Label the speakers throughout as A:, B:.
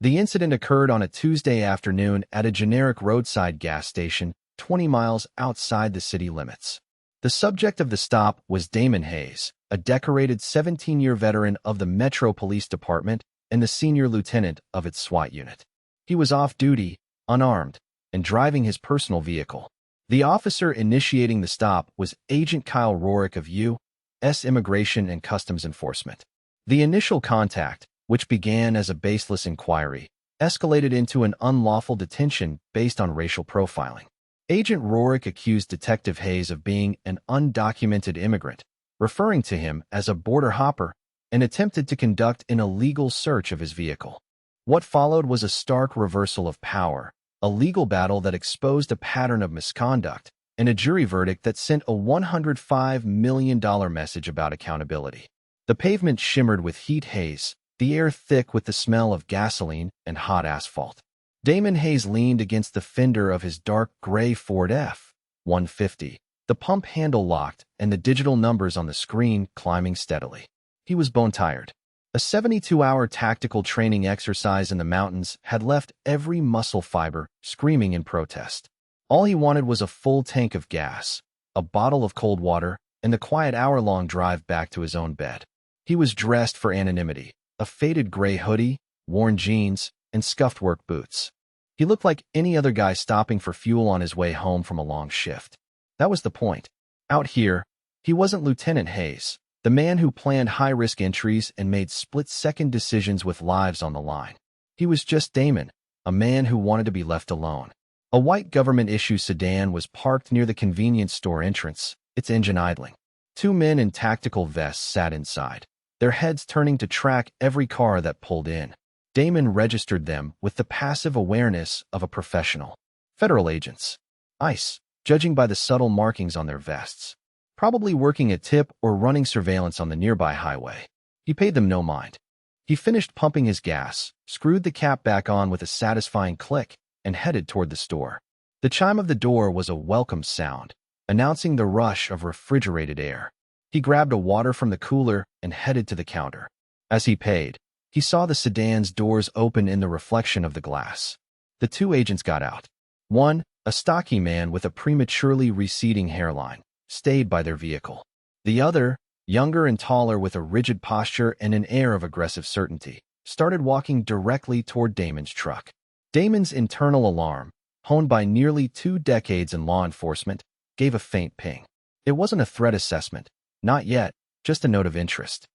A: The incident occurred on a Tuesday afternoon at a generic roadside gas station 20 miles outside the city limits. The subject of the stop was Damon Hayes, a decorated 17-year veteran of the Metro Police Department and the senior lieutenant of its SWAT unit. He was off-duty, unarmed, and driving his personal vehicle. The officer initiating the stop was Agent Kyle Rorick of U.S. Immigration and Customs Enforcement. The initial contact, which began as a baseless inquiry, escalated into an unlawful detention based on racial profiling. Agent Rorick accused Detective Hayes of being an undocumented immigrant, referring to him as a border hopper, and attempted to conduct an illegal search of his vehicle. What followed was a stark reversal of power, a legal battle that exposed a pattern of misconduct, and a jury verdict that sent a $105 million message about accountability. The pavement shimmered with heat haze, the air thick with the smell of gasoline and hot asphalt. Damon Hayes leaned against the fender of his dark gray Ford F-150, the pump handle locked and the digital numbers on the screen climbing steadily. He was bone-tired. A 72-hour tactical training exercise in the mountains had left every muscle fiber screaming in protest. All he wanted was a full tank of gas, a bottle of cold water, and the quiet hour-long drive back to his own bed. He was dressed for anonymity, a faded gray hoodie, worn jeans, and scuffed work boots. He looked like any other guy stopping for fuel on his way home from a long shift. That was the point. Out here, he wasn't Lieutenant Hayes, the man who planned high-risk entries and made split-second decisions with lives on the line. He was just Damon, a man who wanted to be left alone. A white government-issue sedan was parked near the convenience store entrance, its engine idling. Two men in tactical vests sat inside, their heads turning to track every car that pulled in. Damon registered them with the passive awareness of a professional. Federal agents. ICE, judging by the subtle markings on their vests. Probably working a tip or running surveillance on the nearby highway. He paid them no mind. He finished pumping his gas, screwed the cap back on with a satisfying click, and headed toward the store. The chime of the door was a welcome sound, announcing the rush of refrigerated air. He grabbed a water from the cooler and headed to the counter. As he paid, he saw the sedan's doors open in the reflection of the glass. The two agents got out. One, a stocky man with a prematurely receding hairline, stayed by their vehicle. The other, younger and taller with a rigid posture and an air of aggressive certainty, started walking directly toward Damon's truck. Damon's internal alarm, honed by nearly 2 decades in law enforcement, gave a faint ping. It wasn't a threat assessment, not yet, just a note of interest.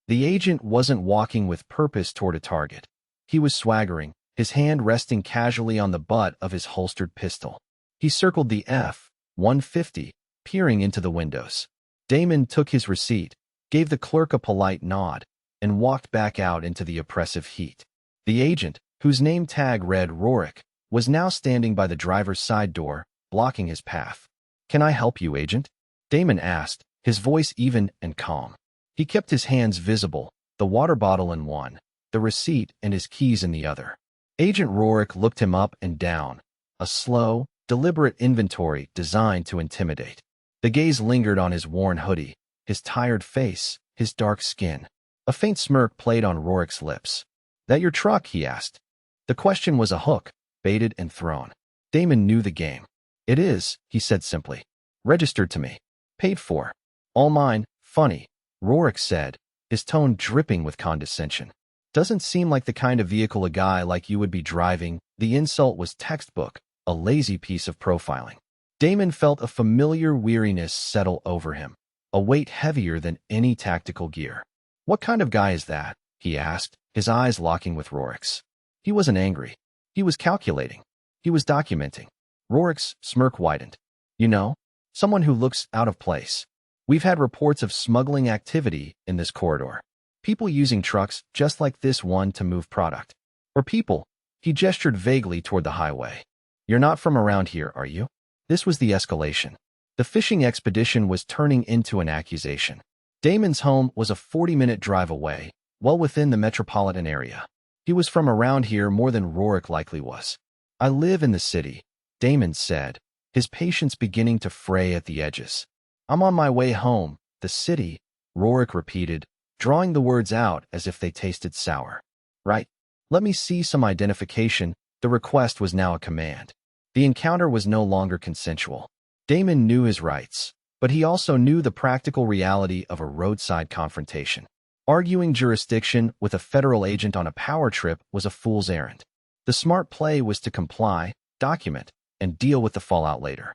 A: The agent wasn't walking with purpose toward a target. He was swaggering, his hand resting casually on the butt of his holstered pistol. He circled the F-150, peering into the windows. Damon took his receipt, gave the clerk a polite nod, and walked back out into the oppressive heat. The agent, whose name tag read Rorick, was now standing by the driver's side door, blocking his path. "Can I help you, Agent?" Damon asked, his voice even and calm. He kept his hands visible, the water bottle in one, the receipt and his keys in the other. Agent Rorick looked him up and down, a slow, deliberate inventory designed to intimidate. The gaze lingered on his worn hoodie, his tired face, his dark skin. A faint smirk played on Rorick's lips. "That your truck?" he asked. The question was a hook, baited and thrown. Damon knew the game. "It is," he said simply. "Registered to me. Paid for. All mine." "Funny," Rorick said, his tone dripping with condescension. "Doesn't seem like the kind of vehicle a guy like you would be driving." The insult was textbook, a lazy piece of profiling. Damon felt a familiar weariness settle over him, a weight heavier than any tactical gear. "What kind of guy is that?" he asked, his eyes locking with Rorick's. He wasn't angry. He was calculating. He was documenting. Rorick's smirk widened. "You know, someone who looks out of place. We've had reports of smuggling activity in this corridor. People using trucks just like this one to move product. Or people." He gestured vaguely toward the highway. "You're not from around here, are you?" This was the escalation. The fishing expedition was turning into an accusation. Damon's home was a 40-minute drive away, well within the metropolitan area. He was from around here more than Rorick likely was. "I live in the city," Damon said, his patience beginning to fray at the edges. "I'm on my way home." "The city," Rorick repeated, drawing the words out as if they tasted sour. "Right. Let me see some identification. The request was now a command. The encounter was no longer consensual. Damon knew his rights, but he also knew the practical reality of a roadside confrontation. Arguing jurisdiction with a federal agent on a power trip was a fool's errand. The smart play was to comply, document, and deal with the fallout later.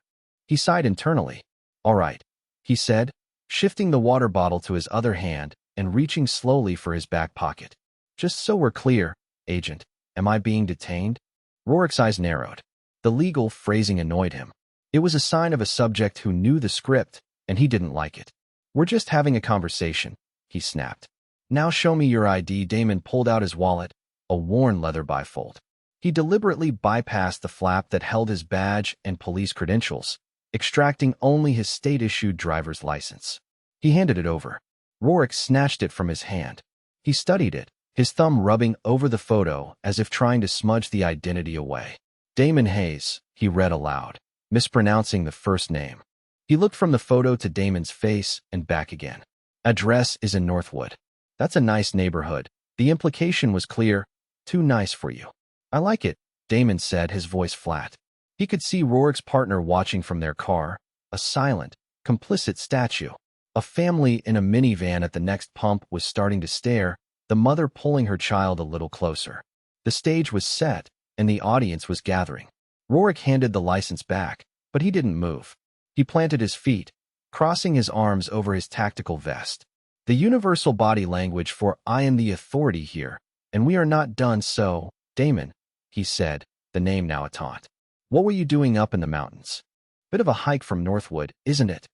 A: He sighed internally. "All right," he said, shifting the water bottle to his other hand and reaching slowly for his back pocket. "Just so we're clear, Agent, am I being detained?" Rorick's eyes narrowed. The legal phrasing annoyed him. It was a sign of a subject who knew the script, and he didn't like it. "We're just having a conversation," he snapped. "Now show me your ID." Damon pulled out his wallet, a worn leather bifold. He deliberately bypassed the flap that held his badge and police credentials, extracting only his state-issued driver's license. He handed it over. Rorick snatched it from his hand. He studied it, his thumb rubbing over the photo as if trying to smudge the identity away. "Damon Hayes," he read aloud, mispronouncing the first name. He looked from the photo to Damon's face and back again. "Address is in Northwood." "That's a nice neighborhood." The implication was clear. "Too nice for you." "I like it," Damon said, his voice flat. He could see Rorick's partner watching from their car, a silent, complicit statue. A family in a minivan at the next pump was starting to stare, the mother pulling her child a little closer. The stage was set, and the audience was gathering. Rorick handed the license back, but he didn't move. He planted his feet, crossing his arms over his tactical vest. The universal body language for "I am the authority here, and we are not done so, Damon," he said, the name now a taunt. "What were you doing up in the mountains?" "Bit of a hike from Northwood, isn't it?"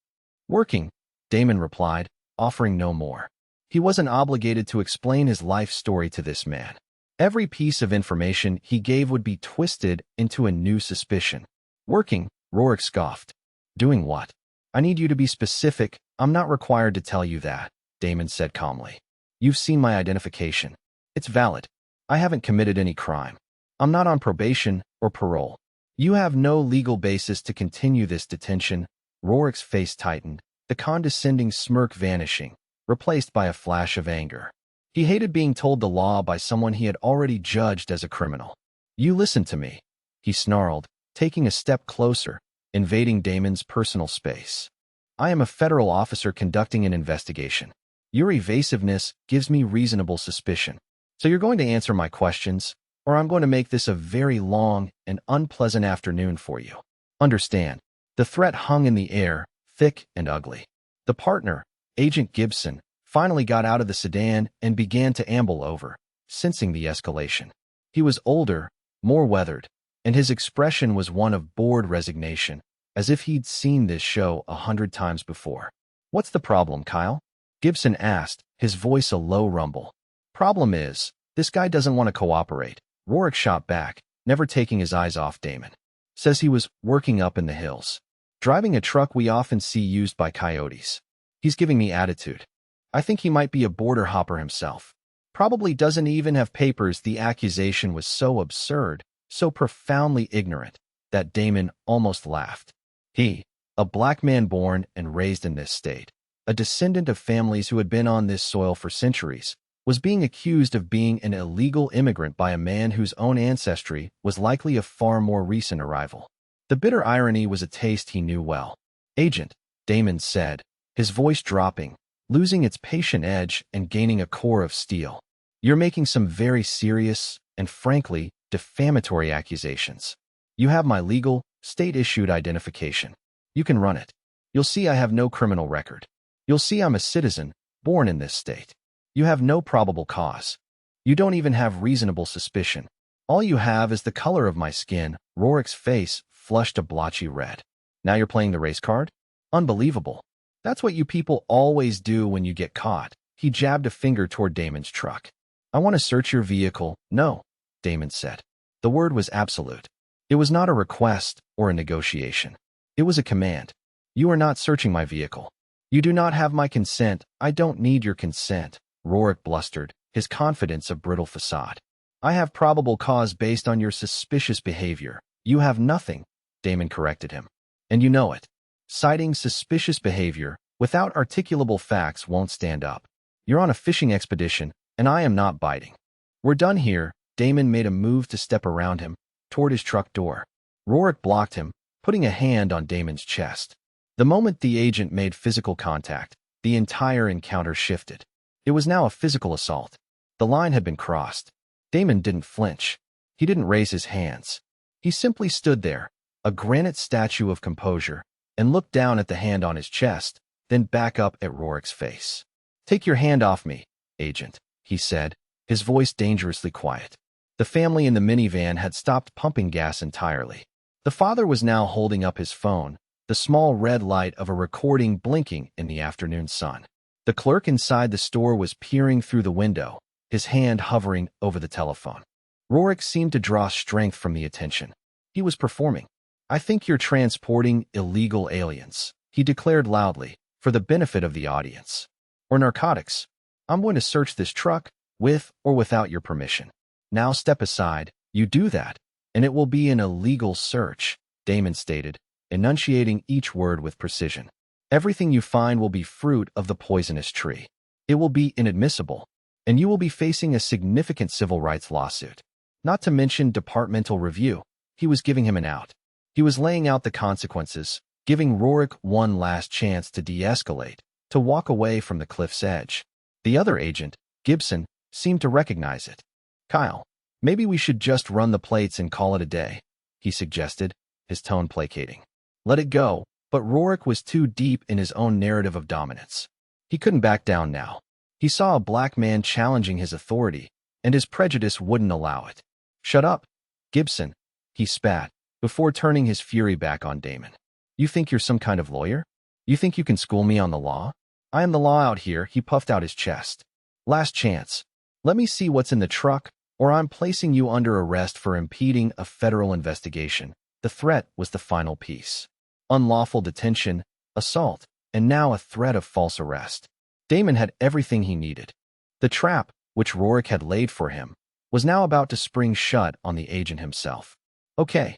A: "Working," Damon replied, offering no more. He wasn't obligated to explain his life story to this man. Every piece of information he gave would be twisted into a new suspicion. "Working," Rorick scoffed. "Doing what?" "I need you to be specific." "I'm not required to tell you that," Damon said calmly. "You've seen my identification. It's valid. I haven't committed any crime. I'm not on probation or parole. You have no legal basis to continue this detention." Rorick's face tightened, the condescending smirk vanishing, replaced by a flash of anger. He hated being told the law by someone he had already judged as a criminal. "You listen to me," he snarled, taking a step closer, invading Damon's personal space. "I am a federal officer conducting an investigation. Your evasiveness gives me reasonable suspicion. So you're going to answer my questions, or I'm going to make this a very long and unpleasant afternoon for you. Understand?" The threat hung in the air, thick and ugly. The partner, Agent Gibson, finally got out of the sedan and began to amble over, sensing the escalation. He was older, more weathered, and his expression was one of bored resignation, as if he'd seen this show 100 times before. "What's the problem, Kyle?" Gibson asked, his voice a low rumble. "Problem is, this guy doesn't want to cooperate," Rorick shot back, never taking his eyes off Damon. "Says he was working up in the hills, driving a truck we often see used by coyotes. He's giving me attitude. I think he might be a border hopper himself. Probably doesn't even have papers." The accusation was so absurd, so profoundly ignorant, that Damon almost laughed. He, a black man born and raised in this state, a descendant of families who had been on this soil for centuries, was being accused of being an illegal immigrant by a man whose own ancestry was likely a far more recent arrival. The bitter irony was a taste he knew well. "Agent," Damon said, his voice dropping, losing its patient edge and gaining a core of steel. "You're making some very serious and, frankly, defamatory accusations. You have my legal, state-issued identification. You can run it. You'll see I have no criminal record. You'll see I'm a citizen, born in this state. You have no probable cause. You don't even have reasonable suspicion. All you have is the color of my skin." Rorick's face flushed a blotchy red. "Now you're playing the race card? Unbelievable. That's what you people always do when you get caught." He jabbed a finger toward Damon's truck. "I want to search your vehicle." "No," Damon said. The word was absolute. It was not a request or a negotiation. It was a command. "You are not searching my vehicle. You do not have my consent." "I don't need your consent," Rorick blustered, his confidence a brittle facade. "I have probable cause based on your suspicious behavior." "You have nothing," Damon corrected him. "And you know it. Citing suspicious behavior without articulable facts won't stand up. You're on a fishing expedition, and I am not biting. We're done here." Damon made a move to step around him, toward his truck door. Rourke blocked him, putting a hand on Damon's chest. The moment the agent made physical contact, the entire encounter shifted. It was now a physical assault. The line had been crossed. Damon didn't flinch. He didn't raise his hands. He simply stood there, a granite statue of composure, and looked down at the hand on his chest, then back up at Rourke's face. "Take your hand off me, agent," he said, his voice dangerously quiet. The family in the minivan had stopped pumping gas entirely. The father was now holding up his phone, the small red light of a recording blinking in the afternoon sun. The clerk inside the store was peering through the window, his hand hovering over the telephone. Rourke seemed to draw strength from the attention. He was performing. "I think you're transporting illegal aliens," he declared loudly, for the benefit of the audience. "Or narcotics. I'm going to search this truck, with or without your permission. Now step aside. You do that, and it will be an illegal search," Damon stated, enunciating each word with precision. "Everything you find will be fruit of the poisonous tree. It will be inadmissible, and you will be facing a significant civil rights lawsuit. Not to mention departmental review." He was giving him an out. He was laying out the consequences, giving Rourke one last chance to de-escalate, to walk away from the cliff's edge. The other agent, Gibson, seemed to recognize it. "Kyle, maybe we should just run the plates and call it a day," he suggested, his tone placating. Let it go, but Rourke was too deep in his own narrative of dominance. He couldn't back down now. He saw a black man challenging his authority, and his prejudice wouldn't allow it. "Shut up, Gibson," he spat, before turning his fury back on Damon. "You think you're some kind of lawyer? You think you can school me on the law? I am the law out here," he puffed out his chest. "Last chance. Let me see what's in the truck, or I'm placing you under arrest for impeding a federal investigation." The threat was the final piece. Unlawful detention, assault, and now a threat of false arrest. Damon had everything he needed. The trap, which Rourke had laid for him, was now about to spring shut on the agent himself. "Okay,"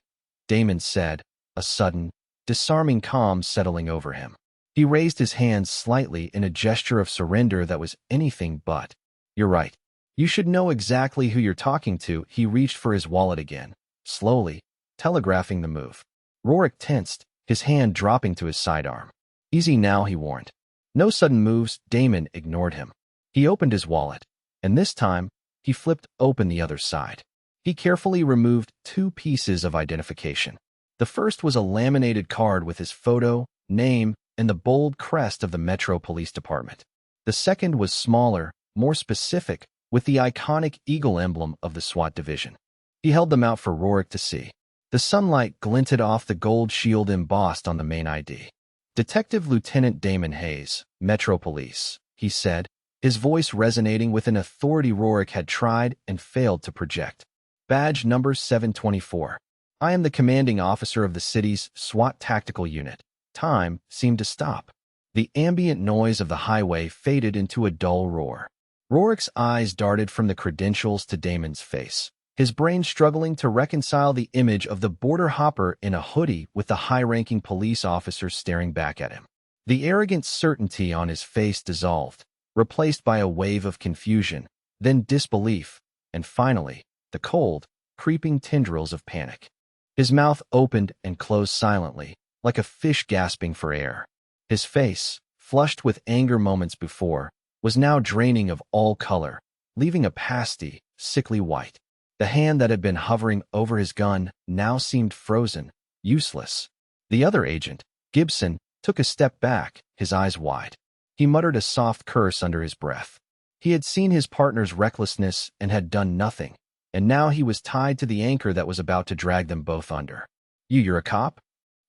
A: Damon said, a sudden, disarming calm settling over him. He raised his hands slightly in a gesture of surrender that was anything but. "You're right. You should know exactly who you're talking to." He reached for his wallet again, slowly, telegraphing the move. Rourke tensed, his hand dropping to his sidearm. "Easy now," he warned. No sudden moves. Damon ignored him. He opened his wallet, and this time, he flipped open the other side. He carefully removed 2 pieces of identification. The first was a laminated card with his photo, name, and the bold crest of the Metro Police Department. The second was smaller, more specific, with the iconic eagle emblem of the SWAT division. He held them out for Rourke to see. The sunlight glinted off the gold shield embossed on the main ID. "Detective Lieutenant Damon Hayes, Metro Police," he said, his voice resonating with an authority Rourke had tried and failed to project. "Badge number 724. I am the commanding officer of the city's SWAT tactical unit." Time seemed to stop. The ambient noise of the highway faded into a dull roar. Rourke's eyes darted from the credentials to Damon's face, his brain struggling to reconcile the image of the border hopper in a hoodie with the high-ranking police officer staring back at him. The arrogant certainty on his face dissolved, replaced by a wave of confusion, then disbelief, and finally, the cold, creeping tendrils of panic. His mouth opened and closed silently, like a fish gasping for air. His face, flushed with anger moments before, was now draining of all color, leaving a pasty, sickly white. The hand that had been hovering over his gun now seemed frozen, useless. The other agent, Gibson, took a step back, his eyes wide. He muttered a soft curse under his breath. He had seen his partner's recklessness and had done nothing, and now he was tied to the anchor that was about to drag them both under. You're a cop?"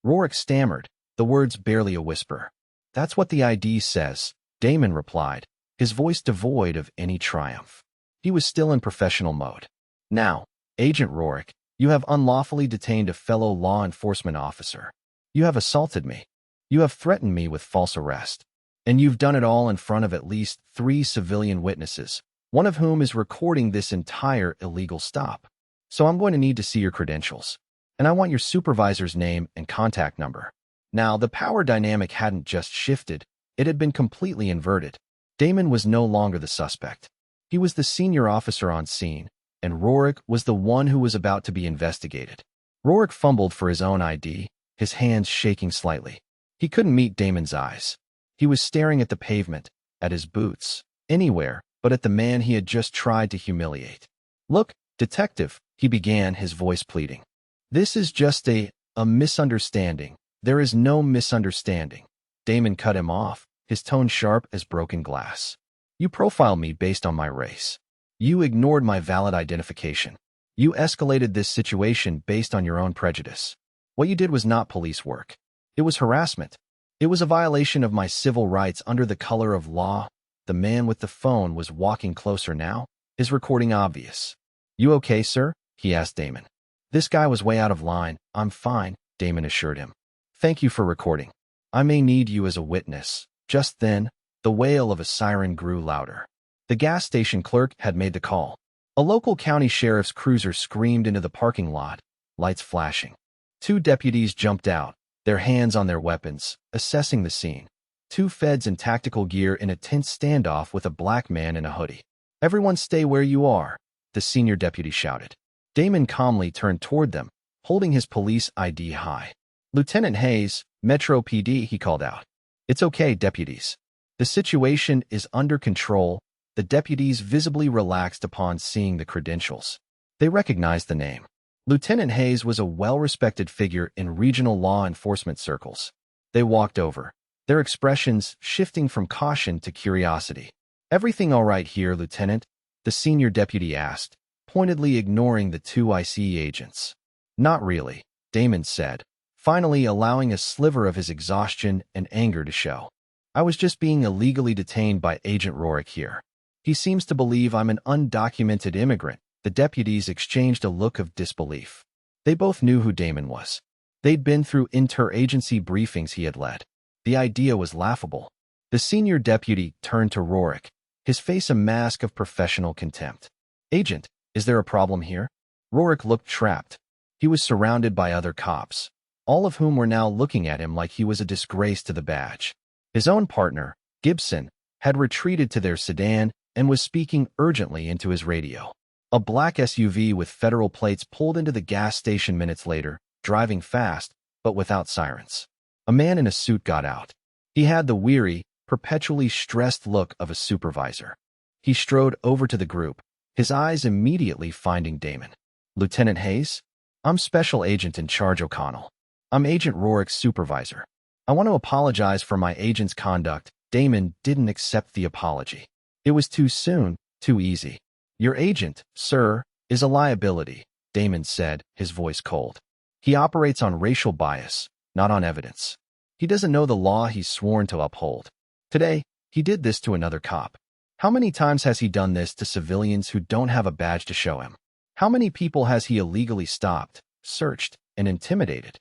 A: Rourke stammered, the words barely a whisper. "That's what the ID says," Damon replied, his voice devoid of any triumph. He was still in professional mode. "Now, Agent Rourke, you have unlawfully detained a fellow law enforcement officer. You have assaulted me. You have threatened me with false arrest. And you've done it all in front of at least 3 civilian witnesses, one of whom is recording this entire illegal stop. So I'm going to need to see your credentials. And I want your supervisor's name and contact number." Now, the power dynamic hadn't just shifted, it had been completely inverted. Damon was no longer the suspect. He was the senior officer on scene, and Rourke was the one who was about to be investigated. Rourke fumbled for his own ID, his hands shaking slightly. He couldn't meet Damon's eyes. He was staring at the pavement, at his boots, anywhere but at the man he had just tried to humiliate. "Look, detective," he began, his voice pleading. "This is just a misunderstanding. There is no misunderstanding." Damon cut him off, his tone sharp as broken glass. "You profiled me based on my race. You ignored my valid identification. You escalated this situation based on your own prejudice. What you did was not police work. It was harassment. It was a violation of my civil rights under the color of law." The man with the phone was walking closer now, his recording obvious. "You okay, sir?" he asked Damon. This guy was way out of line. "I'm fine," Damon assured him. "Thank you for recording. I may need you as a witness." Just then, the wail of a siren grew louder. The gas station clerk had made the call. A local county sheriff's cruiser screamed into the parking lot, lights flashing. Two deputies jumped out, their hands on their weapons, assessing the scene. Two feds in tactical gear in a tense standoff with a black man in a hoodie. "Everyone stay where you are," the senior deputy shouted. Damon calmly turned toward them, holding his police ID high. "Lieutenant Hayes, Metro PD," he called out. "It's okay, deputies. The situation is under control." The deputies visibly relaxed upon seeing the credentials. They recognized the name. Lieutenant Hayes was a well-respected figure in regional law enforcement circles. They walked over, their expressions shifting from caution to curiosity. "Everything all right here, Lieutenant?" the senior deputy asked, pointedly ignoring the two ICE agents. "Not really," Damon said, finally allowing a sliver of his exhaustion and anger to show. "I was just being illegally detained by Agent Rourke here. He seems to believe I'm an undocumented immigrant." The deputies exchanged a look of disbelief. They both knew who Damon was. They'd been through interagency briefings he had led. The idea was laughable. The senior deputy turned to Rourke, his face a mask of professional contempt. "Agent, is there a problem here?" Rourke looked trapped. He was surrounded by other cops, all of whom were now looking at him like he was a disgrace to the badge. His own partner, Gibson, had retreated to their sedan and was speaking urgently into his radio. A black SUV with federal plates pulled into the gas station minutes later, driving fast, but without sirens. A man in a suit got out. He had the weary, perpetually stressed look of a supervisor. He strode over to the group, his eyes immediately finding Damon. "Lieutenant Hayes? I'm Special Agent in charge, O'Connell. I'm Agent Rourke's supervisor. I want to apologize for my agent's conduct." Damon didn't accept the apology. It was too soon, too easy. "Your agent, sir, is a liability," Damon said, his voice cold. "He operates on racial bias, not on evidence. He doesn't know the law he's sworn to uphold. Today, he did this to another cop. How many times has he done this to civilians who don't have a badge to show him? How many people has he illegally stopped, searched, and intimidated?"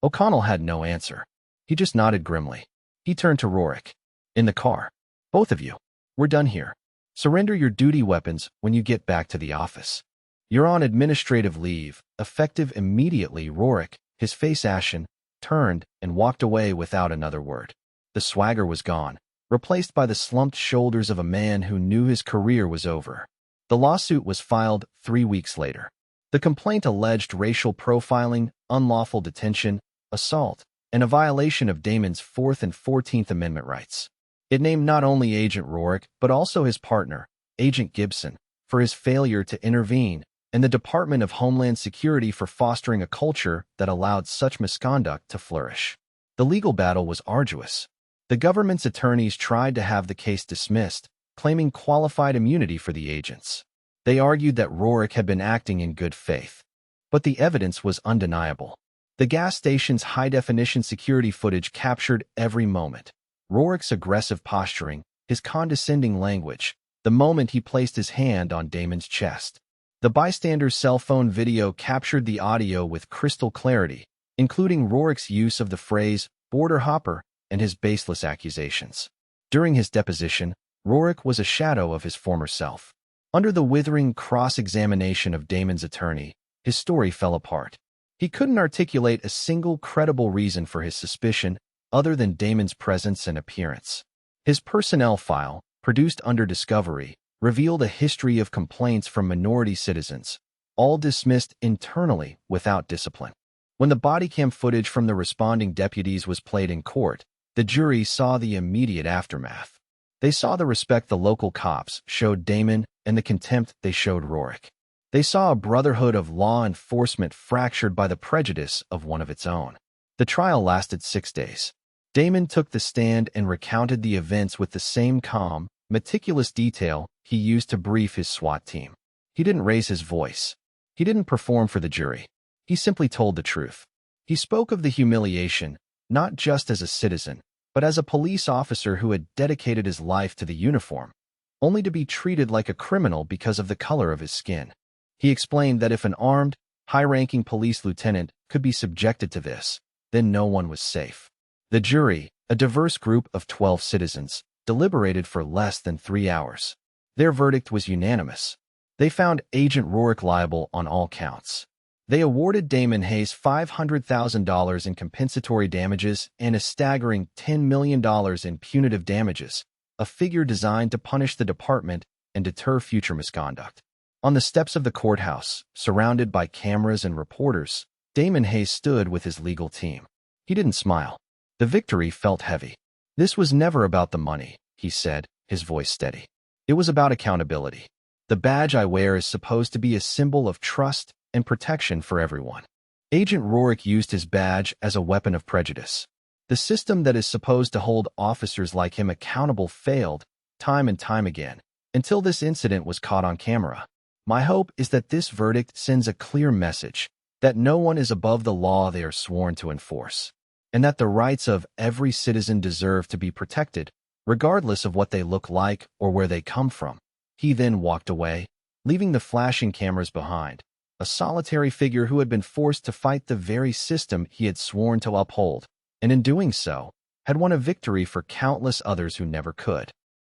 A: O'Connell had no answer. He just nodded grimly. He turned to Rourke. "In the car. Both of you. We're done here. Surrender your duty weapons when you get back to the office. You're on administrative leave, effective immediately." Rourke, his face ashen, turned and walked away without another word. The swagger was gone, replaced by the slumped shoulders of a man who knew his career was over. The lawsuit was filed 3 weeks later. The complaint alleged racial profiling, unlawful detention, assault, and a violation of Damon's 4th and 14th Amendment rights. It named not only Agent Rourke, but also his partner, Agent Gibson, for his failure to intervene, and the Department of Homeland Security for fostering a culture that allowed such misconduct to flourish. The legal battle was arduous. The government's attorneys tried to have the case dismissed, claiming qualified immunity for the agents. They argued that Rourke had been acting in good faith. But the evidence was undeniable. The gas station's high-definition security footage captured every moment. Rourke's aggressive posturing, his condescending language, the moment he placed his hand on Damon's chest. The bystander's cell phone video captured the audio with crystal clarity, including Rourke's use of the phrase "border hopper" and his baseless accusations. During his deposition, Rourke was a shadow of his former self. Under the withering cross-examination of Damon's attorney, his story fell apart. He couldn't articulate a single credible reason for his suspicion other than Damon's presence and appearance. His personnel file, produced under discovery, revealed a history of complaints from minority citizens, all dismissed internally without discipline. When the body cam footage from the responding deputies was played in court, the jury saw the immediate aftermath. They saw the respect the local cops showed Damon and the contempt they showed Rorick. They saw a brotherhood of law enforcement fractured by the prejudice of one of its own. The trial lasted 6 days. Damon took the stand and recounted the events with the same calm, meticulous detail he used to brief his SWAT team. He didn't raise his voice. He didn't perform for the jury. He simply told the truth. He spoke of the humiliation, not just as a citizen, but as a police officer who had dedicated his life to the uniform, only to be treated like a criminal because of the color of his skin. He explained that if an armed, high-ranking police lieutenant could be subjected to this, then no one was safe. The jury, a diverse group of 12 citizens, deliberated for less than 3 hours. Their verdict was unanimous. They found Agent Rorick liable on all counts. They awarded Damon Hayes $500,000 in compensatory damages and a staggering $10 million in punitive damages, a figure designed to punish the department and deter future misconduct. On the steps of the courthouse, surrounded by cameras and reporters, Damon Hayes stood with his legal team. He didn't smile. The victory felt heavy. "This was never about the money," he said, his voice steady. "It was about accountability. The badge I wear is supposed to be a symbol of trust and protection for everyone." Agent Rorick used his badge as a weapon of prejudice. The system that is supposed to hold officers like him accountable failed, time and time again, until this incident was caught on camera. My hope is that this verdict sends a clear message that no one is above the law they are sworn to enforce, and that the rights of every citizen deserve to be protected, regardless of what they look like or where they come from. He then walked away, leaving the flashing cameras behind, a solitary figure who had been forced to fight the very system he had sworn to uphold, and in doing so, had won a victory for countless others who never could.